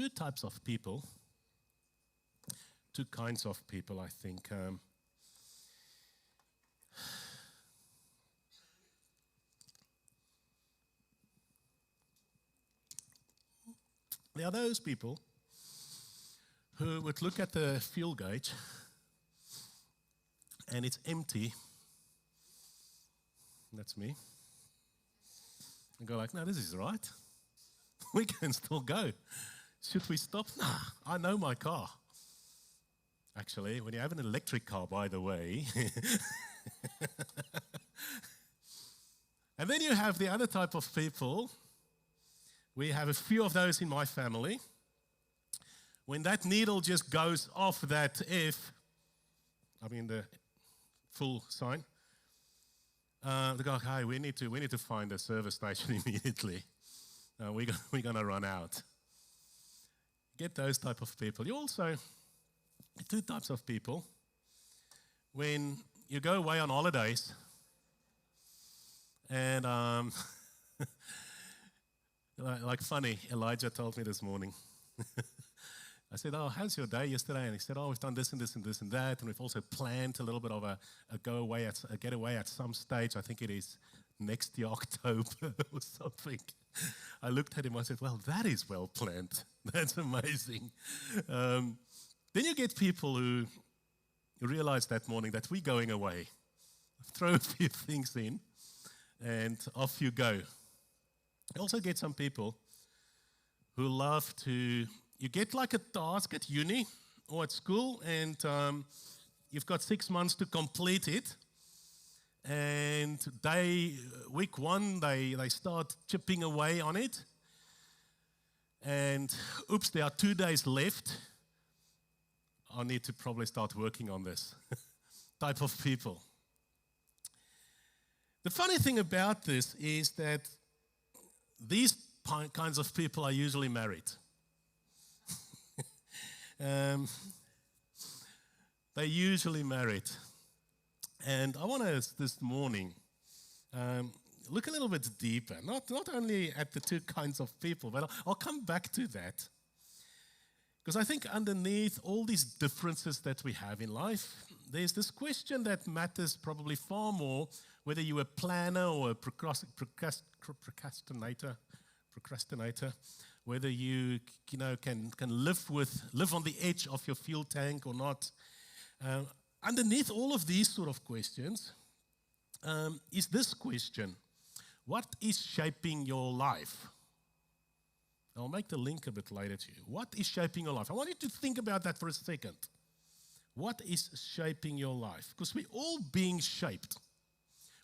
two types of people, two kinds of people, I think. There are those people who would look at the fuel gauge and it's empty. That's me. And go like, no, this is right. We can still go. Should we stop? Nah, I know my car. Actually, when you have an electric car, by the way. And then you have the other type of people. We have a few of those in my family. When that needle just goes off that F, the full sign, they go, hey, we need to find a service station immediately. We're going to run out. Get those type of people. You also, two types of people. When you go away on holidays, and like funny, Elijah told me this morning. I said, oh, how's your day yesterday? And he said, oh, we've done this and this and this and that. And we've also planned a little bit of a getaway at some stage. I think it is next year, October or something. I looked at him, I said, well, that is well planned. That's amazing. Then you get people who realize that morning that we're going away. Throw a few things in and off you go. You also get some people who love to, you get like a task at uni or at school and you've got 6 months to complete it. And week one, they start chipping away on it. And oops, there are 2 days left. I need to probably start working on this type of people. The funny thing about this is that these kinds of people are usually married. They're usually married. And I want to, this morning, look a little bit deeper, not only at the two kinds of people, but I'll come back to that. Because I think underneath all these differences that we have in life, there's this question that matters probably far more, whether you're a planner or a procrastinator, whether you can live on the edge of your fuel tank or not. Underneath all of these sort of questions is this question: what is shaping your life? I'll make the link a bit later to you. What is shaping your life? I want you to think about that for a second. What is shaping your life? Because we're all being shaped.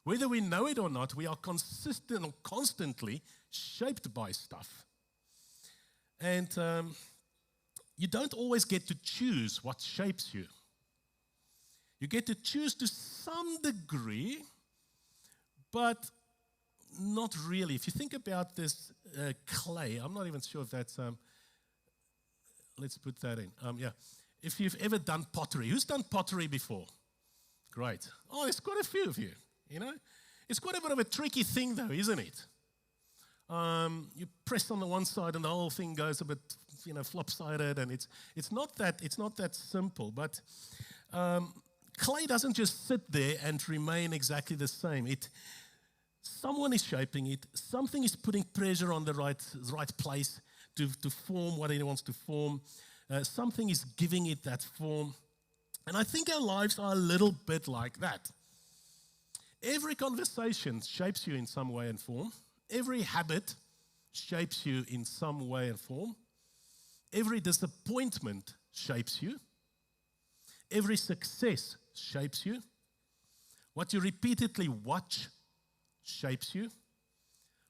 Whether we know it or not, we are constantly shaped by stuff. And you don't always get to choose what shapes you. You get to choose to some degree, but not really. If you think about this clay, I'm not even sure if that's, let's put that in. If you've ever done pottery, who's done pottery before? Great. Oh, there's quite a few of you, It's quite a bit of a tricky thing though, isn't it? You press on the one side and the whole thing goes a bit, flop-sided, and it's not that simple. But clay doesn't just sit there and remain exactly the same. Someone is shaping it. Something is putting pressure on the right place to form what it wants to form. Something is giving it that form. And I think our lives are a little bit like that. Every conversation shapes you in some way and form. Every habit shapes you in some way and form. Every disappointment shapes you. Every success shapes you. What you repeatedly watch shapes you.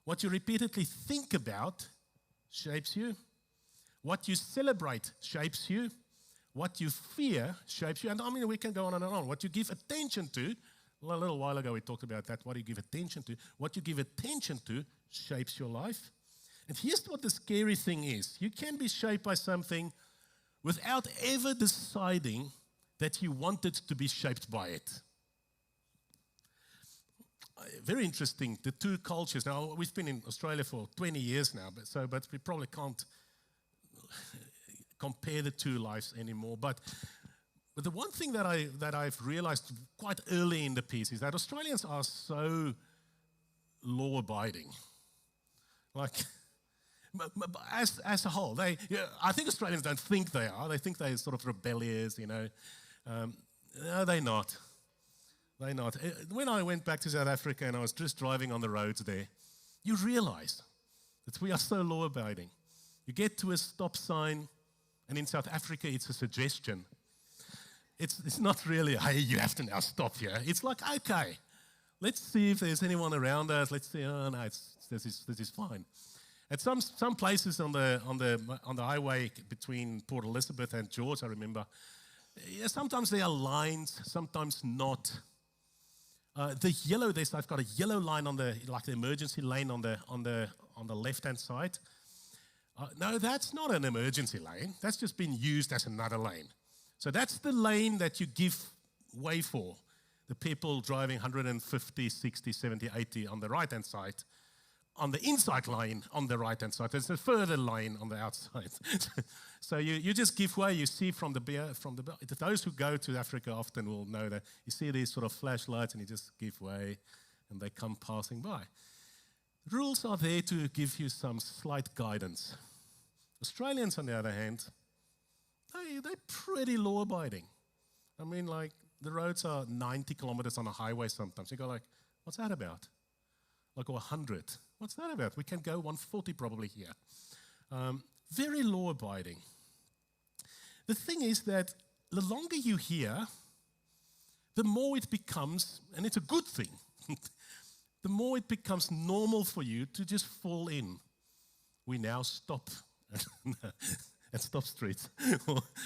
What you repeatedly think about shapes you. What you celebrate shapes you. What you fear shapes you. And we can go on and on. What you give attention to, a little while ago we talked about that, what you give attention to. What you give attention to shapes your life. And here's what the scary thing is. You can be shaped by something without ever deciding that you wanted to be shaped by it. Very interesting, the two cultures. Now, we've been in Australia for 20 years now, but we probably can't compare the two lives anymore. But the one thing that I've realized quite early in the piece is that Australians are so law-abiding. Like, as a whole, I think Australians don't think they are. They think they're sort of rebellious, No, they're not. They're not. When I went back to South Africa and I was just driving on the roads there, you realize that we are so law-abiding. You get to a stop sign, and in South Africa, it's a suggestion. It's not really, hey, you have to now stop here. It's like, okay, let's see if there's anyone around us. Let's see, oh no, this is fine. At some places on the highway between Port Elizabeth and George, I remember, sometimes there are lines, sometimes not. I've got a yellow line on the emergency lane on the left-hand side. No, that's not an emergency lane. That's just been used as another lane. So that's the lane that you give way for. The people driving 150, 60, 70, 80 on the right-hand side. On the inside line on the right-hand side. There's a further line on the outside. So you just give way. You see from those who go to Africa often will know that you see these sort of flashlights and you just give way and they come passing by. Rules are there to give you some slight guidance. Australians, on the other hand, they're pretty law-abiding. I mean, like, the roads are 90 kilometers on a highway sometimes. You go like, what's that about? Like, or 100. What's that about? We can go 140 probably here. Very law-abiding. The thing is that the longer you hear, the more it becomes, and it's a good thing, the more it becomes normal for you to just fall in. We now stop at stop streets.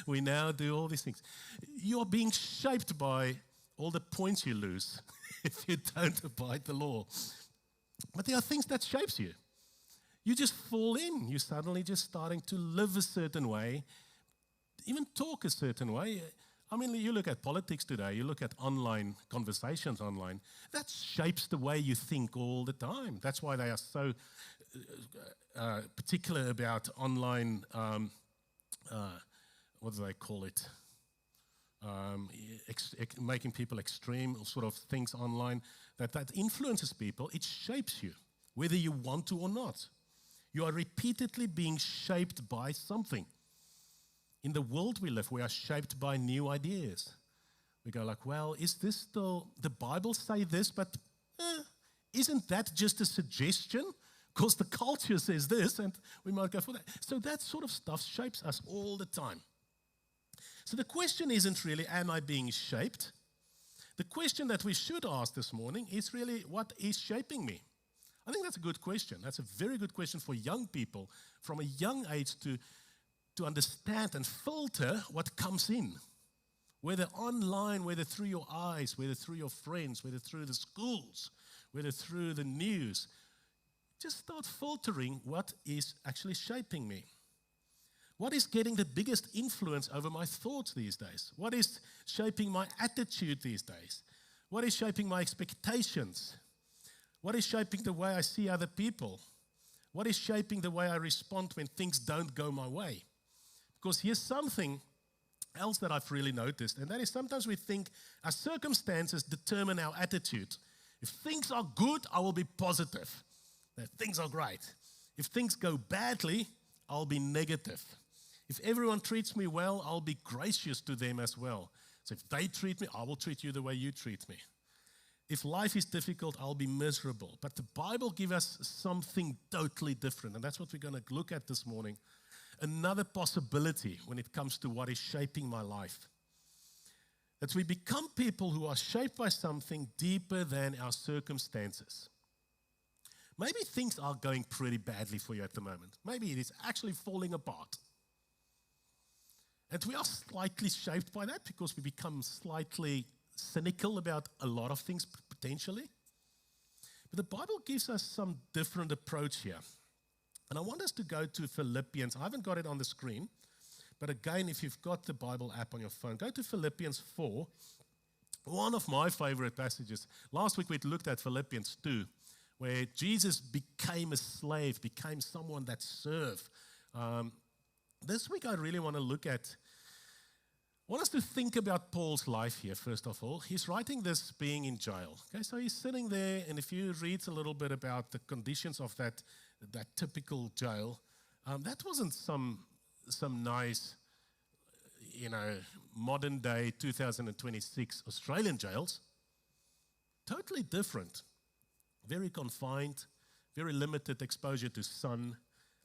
We now do all these things. You're being shaped by all the points you lose if you don't abide the law. But there are things that shapes you. You just fall in. You're suddenly just starting to live a certain way, even talk a certain way. I mean, you look at politics today, you look at online conversations online, that shapes the way you think all the time. That's why they are so particular about online, what do they call it? Making people extreme sort of things online, that influences people. It shapes you, whether you want to or not. You are repeatedly being shaped by something. In the world we live, we are shaped by new ideas. We go like, well, is this still, the Bible say this, but isn't that just a suggestion? Because the culture says this, and we might go for that. So that sort of stuff shapes us all the time. So the question isn't really, am I being shaped? The question that we should ask this morning is really, what is shaping me? I think that's a good question. That's a very good question for young people from a young age to understand and filter what comes in. Whether online, whether through your eyes, whether through your friends, whether through the schools, whether through the news. Just start filtering what is actually shaping me. What is getting the biggest influence over my thoughts these days? What is shaping my attitude these days? What is shaping my expectations? What is shaping the way I see other people? What is shaping the way I respond when things don't go my way? Because here's something else that I've really noticed, and that is sometimes we think our circumstances determine our attitude. If things are good, I will be positive. That things are great. If things go badly, I'll be negative. If everyone treats me well, I'll be gracious to them as well. So if they treat me, I will treat you the way you treat me. If life is difficult, I'll be miserable. But the Bible gives us something totally different, and that's what we're going to look at this morning. Another possibility when it comes to what is shaping my life. That we become people who are shaped by something deeper than our circumstances. Maybe things are going pretty badly for you at the moment. Maybe it is actually falling apart. And we are slightly shaped by that because we become slightly cynical about a lot of things potentially. But the Bible gives us some different approach here. And I want us to go to Philippians. I haven't got it on the screen. But again, if you've got the Bible app on your phone, go to Philippians 4. One of my favorite passages. Last week we looked at Philippians 2, where Jesus became a slave, became someone that served. this week I really want to I want us to think about Paul's life here, first of all. He's writing this being in jail. Okay, so he's sitting there, and if you read a little bit about the conditions of that typical jail, that wasn't some nice, modern day 2026 Australian jails. Totally different. Very confined, very limited exposure to sun,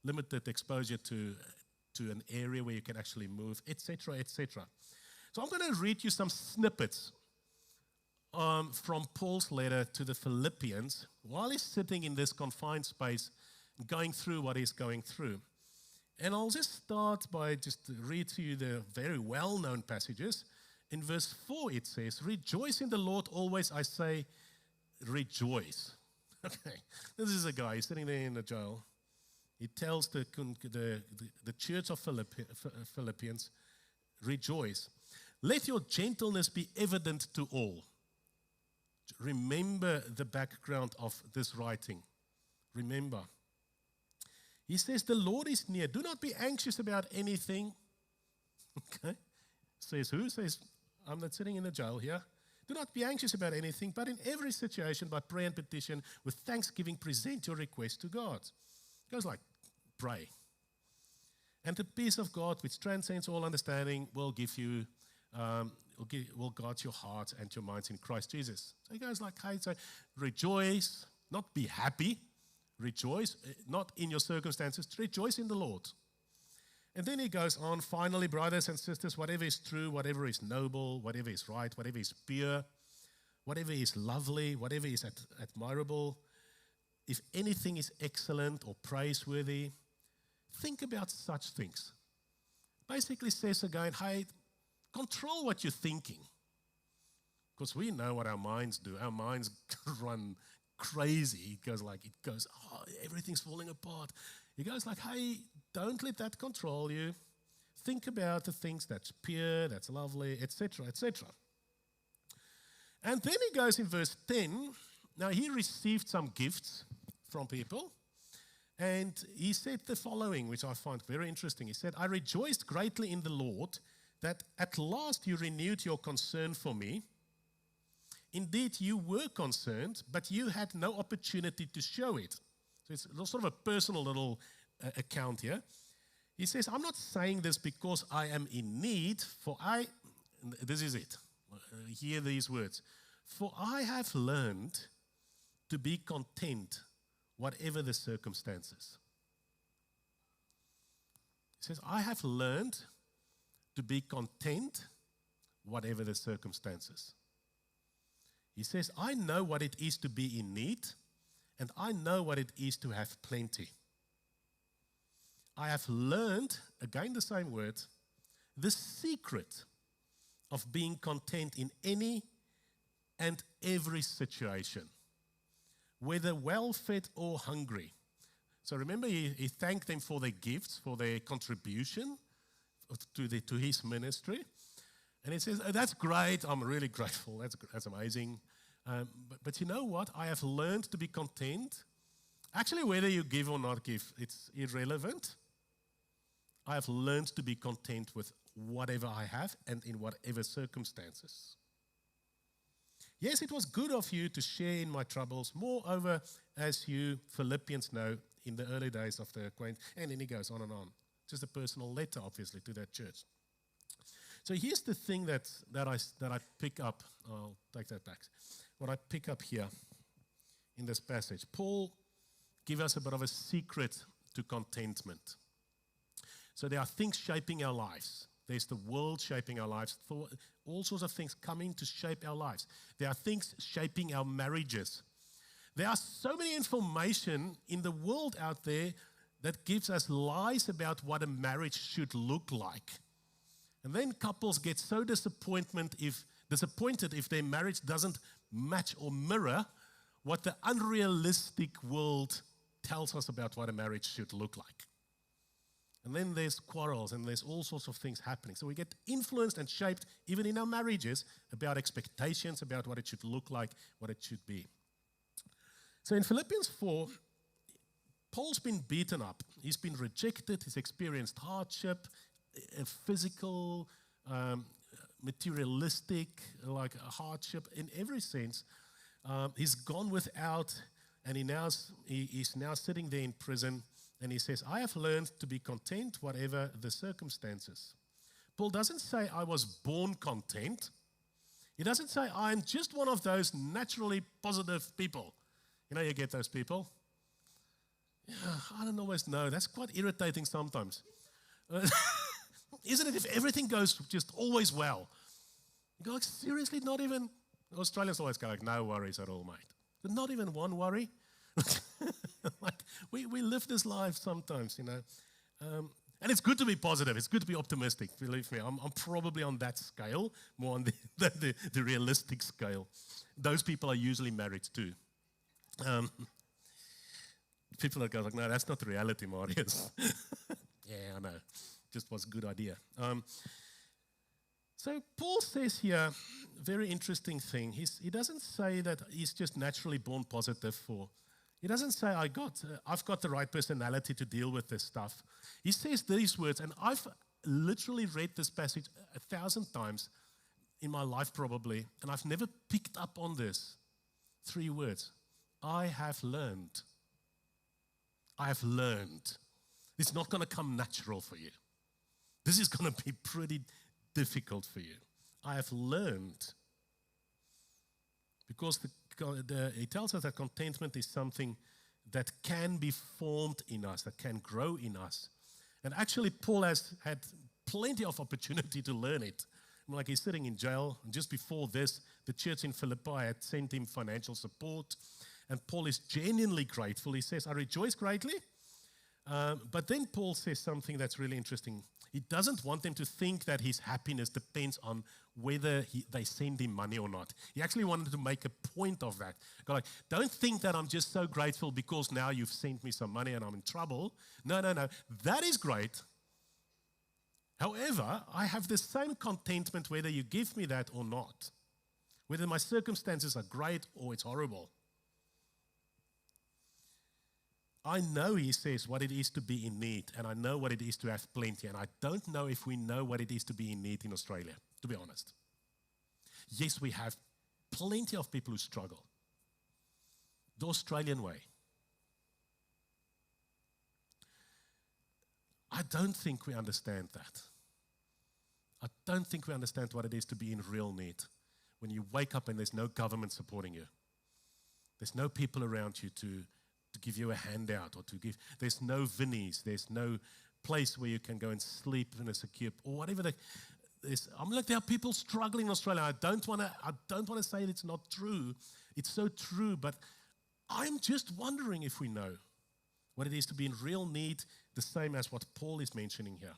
limited exposure to an area where you can actually move, etc., etc. So I'm going to read you some snippets from Paul's letter to the Philippians while he's sitting in this confined space, going through what he's going through. And I'll just start by just read to you the very well-known passages. In verse 4 it says, "Rejoice in the Lord always, I say, rejoice." Okay, this is a guy, he's sitting there in the jail. He tells the church of Philippians, rejoice. Let your gentleness be evident to all. Remember the background of this writing. Remember. He says, the Lord is near. Do not be anxious about anything. Okay. Says who? Says, I'm not sitting in the jail here. Do not be anxious about anything, but in every situation, by prayer and petition, with thanksgiving, present your request to God. It goes like, pray. And the peace of God, which transcends all understanding, will give you, will guard your heart and your minds in Christ Jesus. So he goes like, hey, so rejoice, not be happy. Rejoice, not in your circumstances. Rejoice in the Lord. And then he goes on, finally, brothers and sisters, whatever is true, whatever is noble, whatever is right, whatever is pure, whatever is lovely, whatever is admirable, if anything is excellent or praiseworthy, think about such things. Basically says again, hey, control what you're thinking. Because we know what our minds do. Our minds run crazy. It goes, oh, everything's falling apart. He goes like, hey, don't let that control you. Think about the things that's pure, that's lovely, etc., etc. And then he goes in verse 10. Now, he received some gifts from people, and he said the following, which I find very interesting. He said, I rejoiced greatly in the Lord that at last you renewed your concern for me. Indeed, you were concerned, but you had no opportunity to show it. So it's sort of a personal little account here. He says, I'm not saying this because I am in need, this is it. Hear these words. For I have learned to be content, whatever the circumstances. He says, I have learned to be content, whatever the circumstances. He says, I know what it is to be in need, and I know what it is to have plenty. I have learned, again the same word, the secret of being content in any and every situation, whether well-fed or hungry. So remember, he thanked them for their gifts, for their contribution to his ministry. And he says, oh, that's great, I'm really grateful, that's amazing. But you know what? I have learned to be content. Actually, whether you give or not give, it's irrelevant. I have learned to be content with whatever I have and in whatever circumstances. Yes, it was good of you to share in my troubles. Moreover, as you Philippians know, in the early days of the acquaintance, and then he goes on and on. Just a personal letter, obviously, to that church. So here's the thing that I pick up. I'll take that back. What I pick up here in this passage. Paul gives us a bit of a secret to contentment. So there are things shaping our lives. There's the world shaping our lives. All sorts of things coming to shape our lives. There are things shaping our marriages. There are so many information in the world out there that gives us lies about what a marriage should look like. And then couples get so disappointed if their marriage doesn't match or mirror what the unrealistic world tells us about what a marriage should look like. And then there's quarrels and there's all sorts of things happening. So we get influenced and shaped, even in our marriages, about expectations, about what it should look like, what it should be. So in Philippians 4, Paul's been beaten up. He's been rejected. He's experienced hardship, physical, materialistic, like a hardship in every sense. He's gone without, and he's now sitting there in prison, and he says, I have learned to be content whatever the circumstances. Paul doesn't say I was born content. He doesn't say I'm just one of those naturally positive people. You get those people. Yeah, I don't always know. That's quite irritating sometimes. Isn't it? If everything goes just always well. You go like, seriously, not even, Australians always go like, no worries at all, mate. But not even one worry. Like, we live this life sometimes, and it's good to be positive. It's good to be optimistic. Believe me, I'm probably on that scale, more on the realistic scale. Those people are usually married too. People that go like, no, that's not the reality, Marius. Yeah, I know. Just was a good idea. So Paul says here, very interesting thing. He doesn't say that he's just naturally born positive He doesn't say, I've got the right personality to deal with this stuff. He says these words, and I've literally read this passage 1,000 times in my life probably, and I've never picked up on this. 3 words. I have learned. I have learned. It's not going to come natural for you. This is going to be pretty difficult for you. I have learned. Because he tells us that contentment is something that can be formed in us, that can grow in us. And actually, Paul has had plenty of opportunity to learn it. Like he's sitting in jail, and just before this, the church in Philippi had sent him financial support. And Paul is genuinely grateful. He says, I rejoice greatly. But then Paul says something that's really interesting. He doesn't want them to think that his happiness depends on whether they send him money or not. He actually wanted to make a point of that. Like, don't think that I'm just so grateful because now you've sent me some money and I'm in trouble. No. That is great. However, I have the same contentment whether you give me that or not. Whether my circumstances are great or it's horrible. I know, he says, what it is to be in need, and I know what it is to have plenty, and I don't know if we know what it is to be in need in Australia, to be honest. Yes, we have plenty of people who struggle. The Australian way. I don't think we understand that. I don't think we understand what it is to be in real need. When you wake up and there's no government supporting you. There's no people around you to give you a handout or there's no Vinnies, there's no place where you can go and sleep in a secure, or whatever. I'm like, there are people struggling in Australia. I don't want to say it's not true. It's so true, but I'm just wondering if we know what it is to be in real need, the same as what Paul is mentioning here.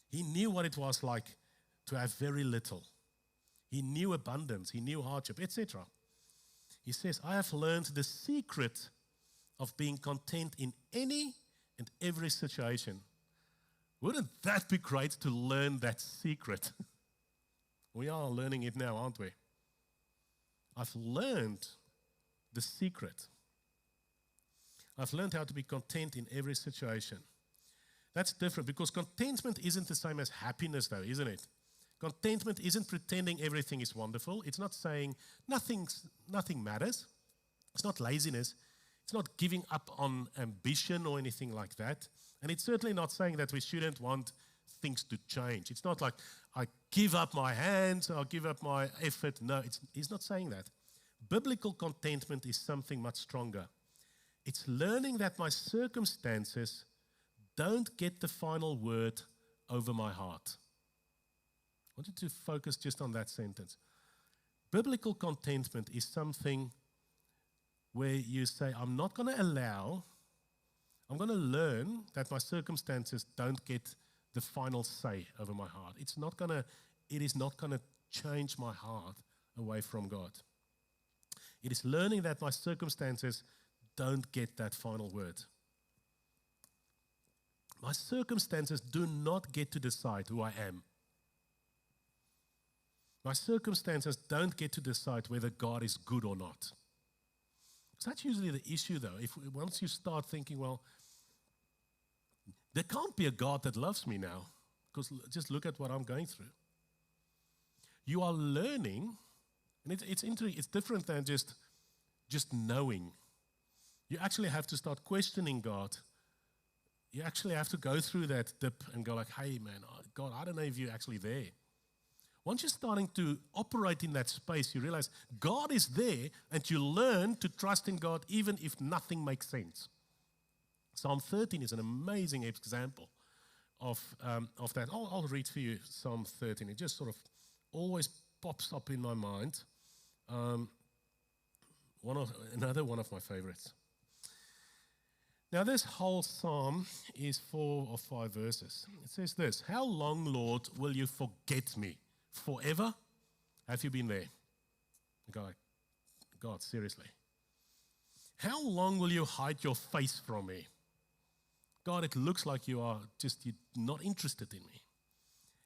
He knew what it was like to have very little. He knew abundance, he knew hardship, etc. He says, I have learned the secret of being content in any and every situation. Wouldn't that be great to learn that secret? We are learning it now, aren't we? I've learned the secret. I've learned how to be content in every situation. That's different because contentment isn't the same as happiness though, isn't it? Contentment isn't pretending everything is wonderful. It's not saying nothing matters. It's not laziness. It's not giving up on ambition or anything like that. And it's certainly not saying that we shouldn't want things to change. It's not like I give up my hands, I'll give up my effort. No, he's not saying that. Biblical contentment is something much stronger. It's learning that my circumstances don't get the final word over my heart. I want you to focus just on that sentence. Biblical contentment is something where you say, I'm going to learn that my circumstances don't get the final say over my heart. It is not going to change my heart away from God. It is learning that my circumstances don't get that final word. My circumstances do not get to decide who I am. My circumstances don't get to decide whether God is good or not. So that's usually the issue, though. Once you start thinking, well, there can't be a God that loves me now, because just look at what I'm going through. You are learning, and it's interesting. It's different than just knowing. You actually have to start questioning God. You actually have to go through that dip and go like, hey, man, God, I don't know if you're actually there. Once you're starting to operate in that space, you realize God is there, and you learn to trust in God even if nothing makes sense. Psalm 13 is an amazing example of that. I'll read for you Psalm 13. It just sort of always pops up in my mind. Another one of my favorites. Now, this whole psalm is 4 or 5 verses. It says this: how long, Lord, will you forget me? Forever? Have you been there? You go like, God, seriously. How long will you hide your face from me? God, it looks like you're not interested in me.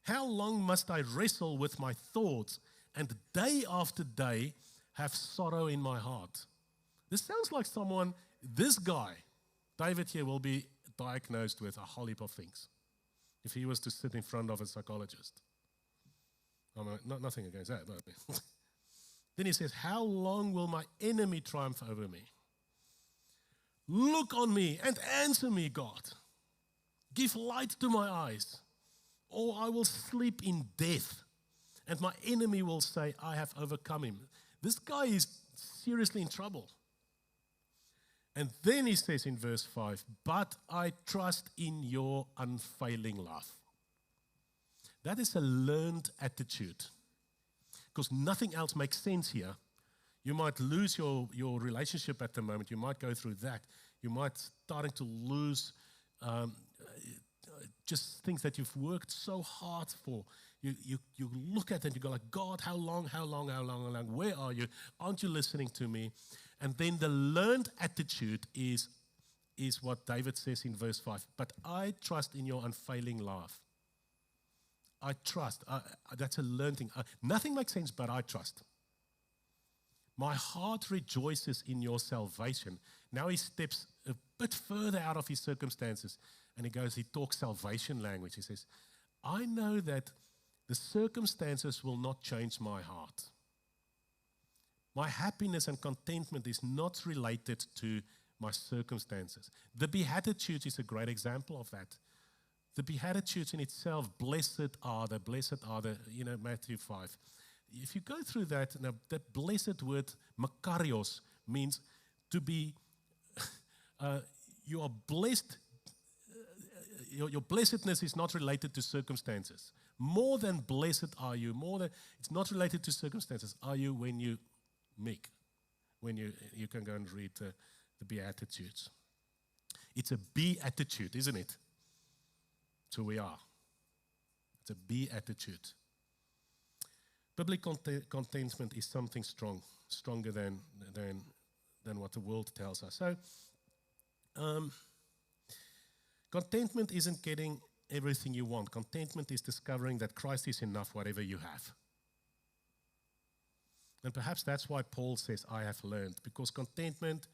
How long must I wrestle with my thoughts and day after day have sorrow in my heart? This sounds like this guy, David here, will be diagnosed with a whole heap of things if he was to sit in front of a psychologist. I mean, nothing against that. But then he says, how long will my enemy triumph over me? Look on me and answer me, God. Give light to my eyes, or I will sleep in death, and my enemy will say, I have overcome him. This guy is seriously in trouble. And then he says in verse 5, but I trust in your unfailing love. That is a learned attitude, because nothing else makes sense here. You might lose your relationship at the moment. You might go through that. You might starting to lose just things that you've worked so hard for. You look at it and you go like, God, how long? Where are you? Aren't you listening to me? And then the learned attitude is what David says in verse 5. But I trust in your unfailing love. I trust. That's a learned thing. Nothing makes sense, but I trust. My heart rejoices in your salvation. Now he steps a bit further out of his circumstances, and he talks salvation language. He says, I know that the circumstances will not change my heart. My happiness and contentment is not related to my circumstances. The Beatitudes is a great example of that. The Beatitudes in itself, blessed are the, Matthew 5. If you go through that, now that blessed word, makarios, means to be, you are blessed, your blessedness is not related to circumstances. More than blessed are you, it's not related to circumstances, are you when you meek, when you can go and read the Beatitudes. It's a beatitude, isn't it? So we are. It's a beatitude. Biblical contentment is something stronger than what the world tells us. So, contentment isn't getting everything you want. Contentment is discovering that Christ is enough, whatever you have. And perhaps that's why Paul says, I have learned, because contentment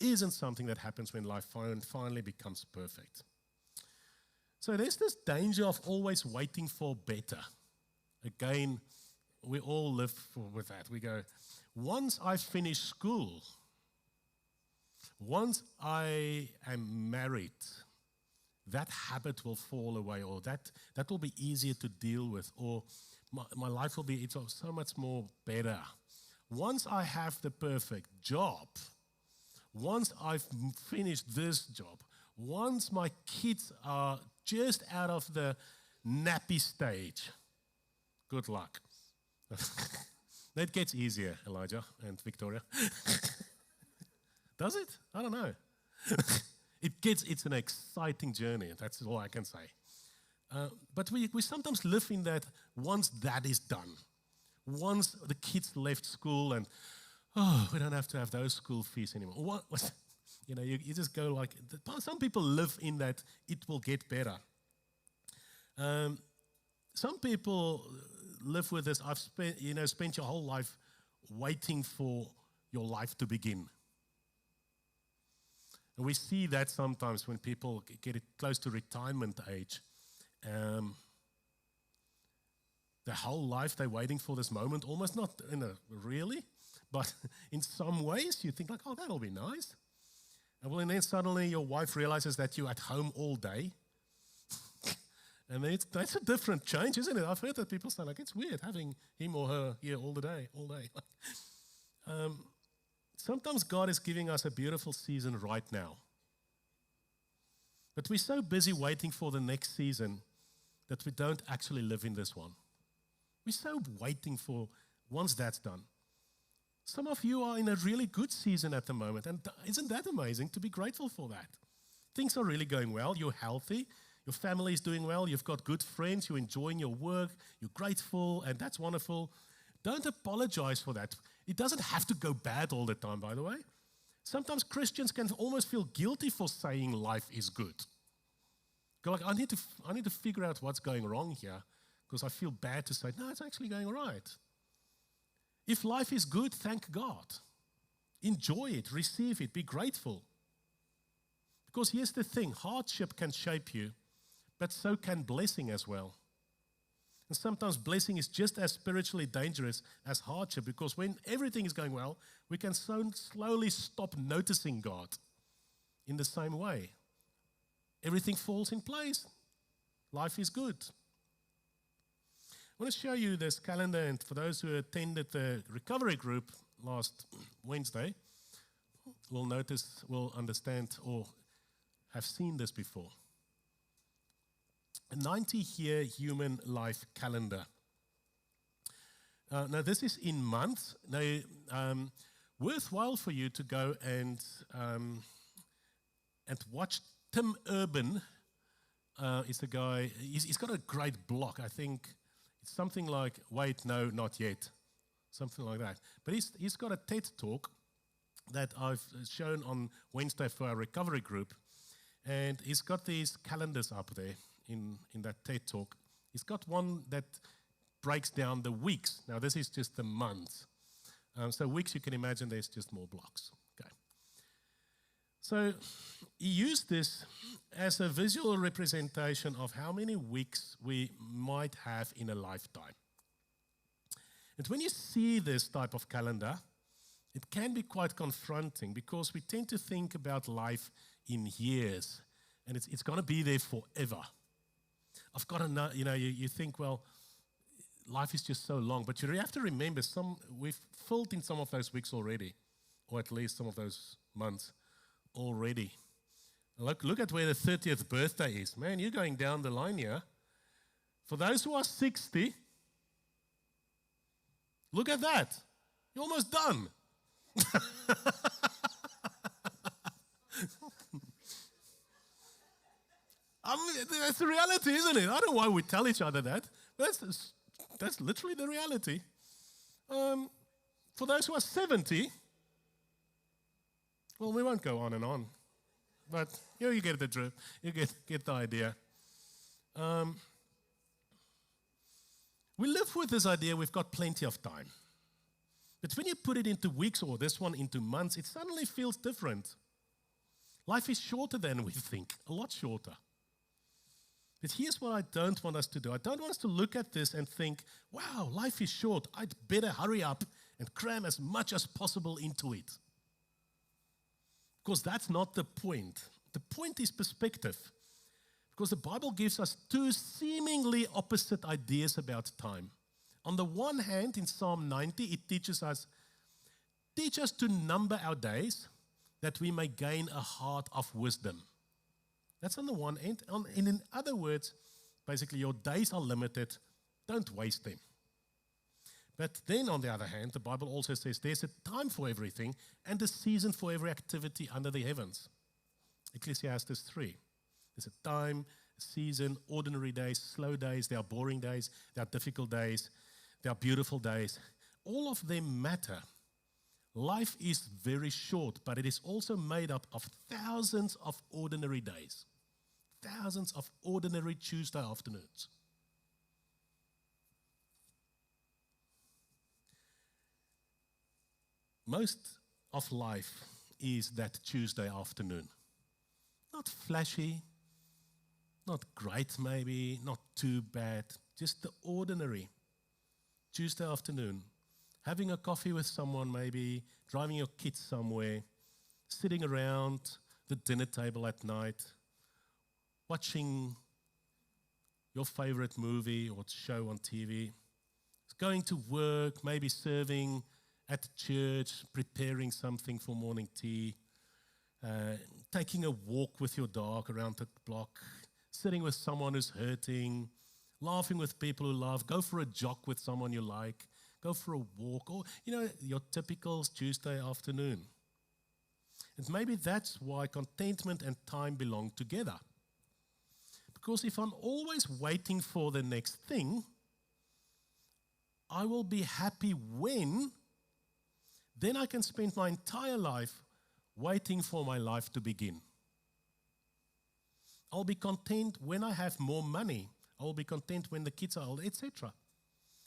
isn't something that happens when life finally becomes perfect. So there's this danger of always waiting for better. Again, we all live with that. We go, once I finish school, once I am married, that habit will fall away, or that will be easier to deal with, or my life will be so much more better. Once I have the perfect job, once I've finished this job, once my kids are just out of the nappy stage, good luck. That gets easier, Elijah and Victoria. Does it? I don't know. It's an exciting journey. That's all I can say. But we sometimes live in that once that is done, once the kids left school and, we don't have to have those school fees anymore. You just go like, some people live in that it will get better. Some people live with this, spent your whole life waiting for your life to begin. And we see that sometimes when people get close to retirement age. Their whole life they're waiting for this moment, almost not in a really, but in some ways you think like, oh, that'll be nice. And then suddenly your wife realizes that you're at home all day. And that's a different change, isn't it? I've heard that people say like, it's weird having him or her here all day. Sometimes God is giving us a beautiful season right now. But we're so busy waiting for the next season that we don't actually live in this one. We're so waiting for once that's done. Some of you are in a really good season at the moment, and isn't that amazing to be grateful for that? Things are really going well. You're healthy. Your family is doing well. You've got good friends. You're enjoying your work. You're grateful, and that's wonderful. Don't apologize for that. It doesn't have to go bad all the time, by the way. Sometimes Christians can almost feel guilty for saying life is good. Go like, I need to figure out what's going wrong here because I feel bad to say, no, it's actually going all right. If life is good, thank God. Enjoy it, receive it, be grateful. Because here's the thing, hardship can shape you, but so can blessing as well. And sometimes blessing is just as spiritually dangerous as hardship because when everything is going well, we can so slowly stop noticing God in the same way. Everything falls in place. Life is good. I want to show you this calendar, and for those who attended the recovery group last Wednesday, will understand or have seen this before. A 90-year human life calendar. Now, this is in months. Now, worthwhile for you to go and watch Tim Urban. Is the guy. He's got a great blog. I think it's something like "Wait, no, not yet," something like that. But he's got a TED talk that I've shown on Wednesday for our recovery group, and he's got these calendars up there. In that TED talk, he's got one that breaks down the weeks. Now, this is just the months. So weeks, you can imagine there's just more blocks. Okay. So he used this as a visual representation of how many weeks we might have in a lifetime. And when you see this type of calendar, it can be quite confronting because we tend to think about life in years, and it's going to be there forever. I've got to know, you think, well, life is just so long. But you have to remember, we've filled in some of those weeks already, or at least some of those months already. Look at where the 30th birthday is. Man, you're going down the line here. For those who are 60, look at that. You're almost done. That's the reality, isn't it? I don't know why we tell each other that. That's literally the reality. For those who are 70, well, we won't go on and on. But you get the drift. You get the idea. We live with this idea we've got plenty of time. But when you put it into weeks or this one into months, it suddenly feels different. Life is shorter than we think, a lot shorter. But here's what I don't want us to do. I don't want us to look at this and think, wow, life is short. I'd better hurry up and cram as much as possible into it. Because that's not the point. The point is perspective. Because the Bible gives us two seemingly opposite ideas about time. On the one hand, in Psalm 90, it teaches us to number our days that we may gain a heart of wisdom. That's on the one end. And in other words, basically your days are limited. Don't waste them. But then on the other hand, the Bible also says there's a time for everything and a season for every activity under the heavens. Ecclesiastes 3. There's a time, a season, ordinary days, slow days. There are boring days. There are difficult days. There are beautiful days. All of them matter. Life is very short, but it is also made up of thousands of ordinary days. Thousands of ordinary Tuesday afternoons. Most of life is that Tuesday afternoon. Not flashy, not great maybe, not too bad, just the ordinary. Tuesday afternoon, having a coffee with someone maybe, driving your kids somewhere, sitting around the dinner table at night, watching your favorite movie or show on TV, going to work, maybe serving at church, preparing something for morning tea, taking a walk with your dog around the block, sitting with someone who's hurting, laughing with people who laugh, go for a jog with someone you like, go for a walk, or, your typical Tuesday afternoon. And maybe that's why contentment and time belong together. Because if I'm always waiting for the next thing, I will be happy when, then I can spend my entire life waiting for my life to begin. I'll be content when I have more money. I will be content when the kids are old, etc.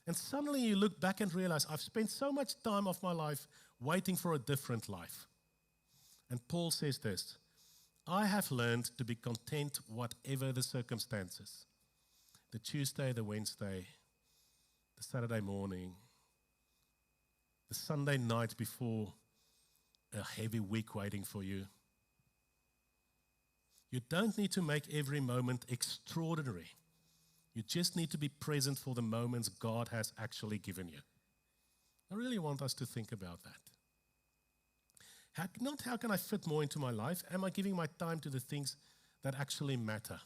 And suddenly you look back and realize, I've spent so much time of my life waiting for a different life. And Paul says this, I have learned to be content whatever the circumstances. The Tuesday, the Wednesday, the Saturday morning, the Sunday night before a heavy week waiting for you. You don't need to make every moment extraordinary. You just need to be present for the moments God has actually given you. I really want us to think about that. Not how can I fit more into my life? Am I giving my time to the things that actually matter?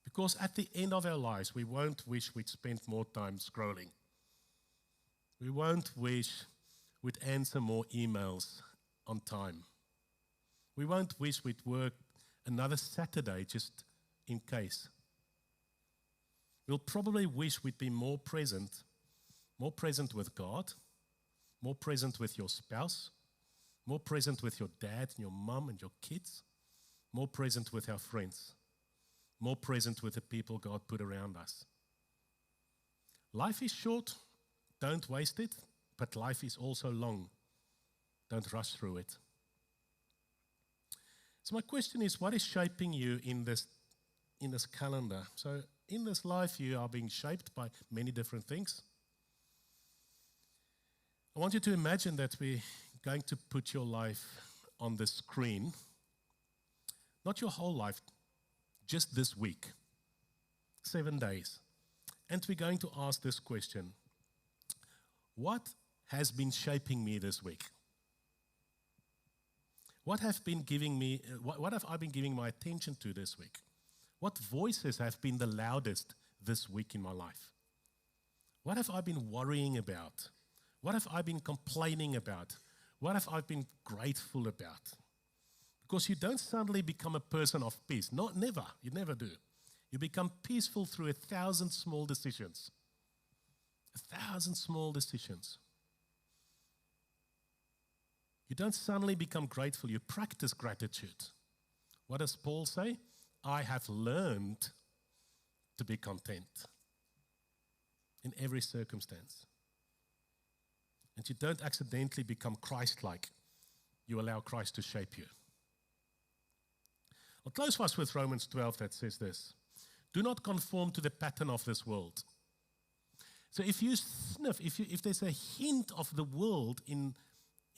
Because at the end of our lives, we won't wish we'd spent more time scrolling. We won't wish we'd answer more emails on time. We won't wish we'd work another Saturday just in case. We'll probably wish we'd be more present with God, more present with your spouse, more present with your dad and your mom and your kids, more present with our friends, more present with the people God put around us. Life is short, don't waste it, but life is also long. Don't rush through it. So my question is, what is shaping you in this calendar? So in this life, you are being shaped by many different things. I want you to imagine that we're going to put your life on the screen. Not your whole life, just this week. 7 days. And we're going to ask this question. What has been shaping me this week? What have I been giving my attention to this week? What voices have been the loudest this week in my life? What have I been worrying about? What have I been complaining about? What have I been grateful about? Because you don't suddenly become a person of peace. Never. You never do. You become peaceful through 1,000 small decisions. 1,000 small decisions. You don't suddenly become grateful. You practice gratitude. What does Paul say? I have learned to be content in every circumstance. And you don't accidentally become Christ-like. You allow Christ to shape you. I'll close first with Romans 12 that says this. Do not conform to the pattern of this world. So if you sniff, if there's a hint of the world in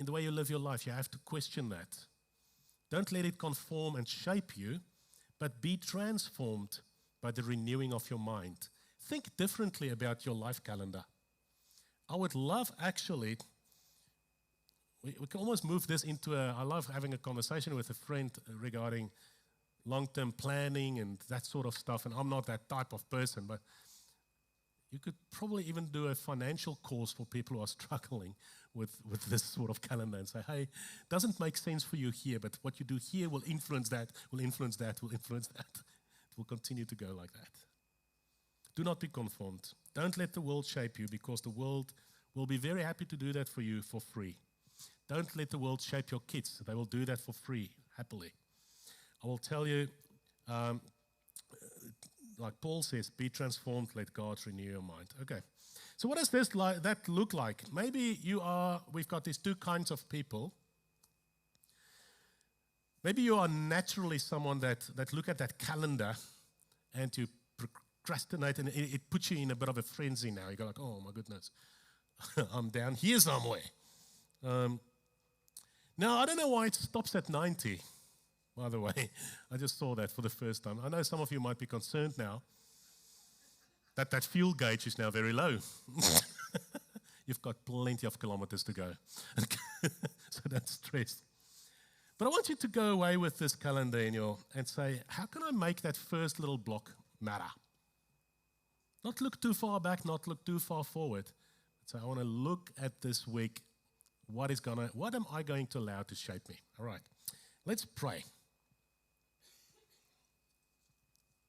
the way you live your life, you have to question that. Don't let it conform and shape you, but be transformed by the renewing of your mind. Think differently about your life calendar. I would love actually, we can almost move this into I love having a conversation with a friend regarding long-term planning and that sort of stuff, and I'm not that type of person, but you could probably even do a financial course for people who are struggling with this sort of calendar and say, hey, it doesn't make sense for you here, but what you do here will influence that, will influence that, will influence that. It will continue to go like that. Do not be conformed. Don't let the world shape you, because the world will be very happy to do that for you for free. Don't let the world shape your kids. They will do that for free, happily. I will tell you, like Paul says, be transformed, let God renew your mind. Okay, so what does that look like? Maybe we've got these two kinds of people. Maybe you are naturally someone that look at that calendar and to procrastinate, and it puts you in a bit of a frenzy now. You go like, oh my goodness, I'm down here somewhere. Now, I don't know why it stops at 90, by the way. I just saw that for the first time. I know some of you might be concerned now that fuel gauge is now very low. You've got plenty of kilometers to go. So don't stress. But I want you to go away with this calendar and say, how can I make that first little block matter? Not look too far back, not look too far forward. So I want to look at this week. What am I going to allow to shape me? All right, let's pray.